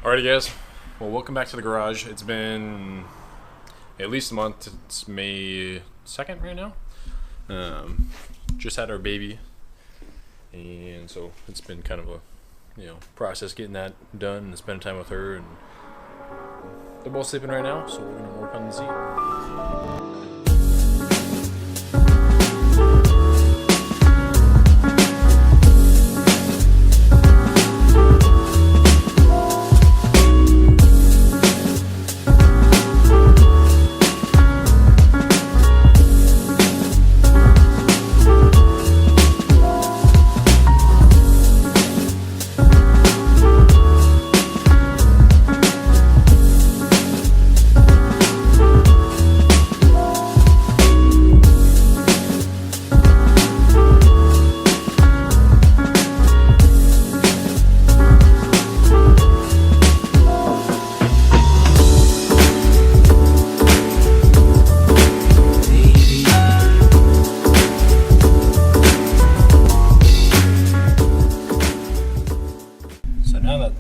Alrighty guys, well welcome back to the garage. It's been at least a month. It's May 2nd right now. Just had our baby, and so it's been kind of a process getting that done and spending time with her, and they're both sleeping right now, so we're gonna work on the seat.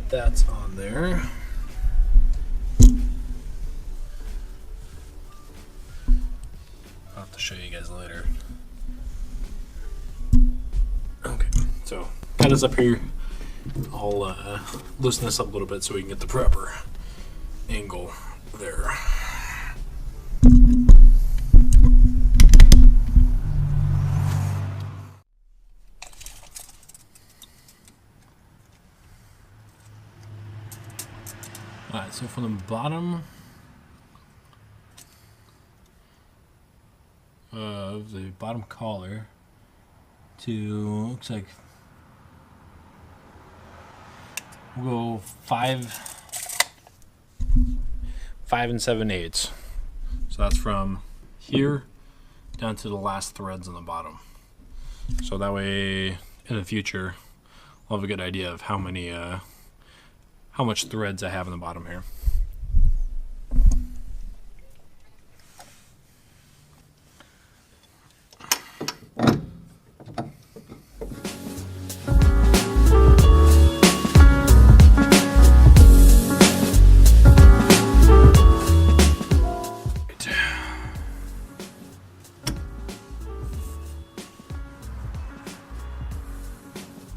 That's on there. I'll have to show you guys later. Okay, so got us up here. I'll loosen this up a little bit so we can get the proper angle there. Alright, so from the bottom of the bottom collar to, looks like we'll go 5 7/8. So that's from here down to the last threads on the bottom. So that way in the future I'll have a good idea of how much threads I have in the bottom here.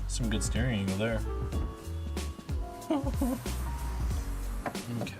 Some good steering angle there. Okay.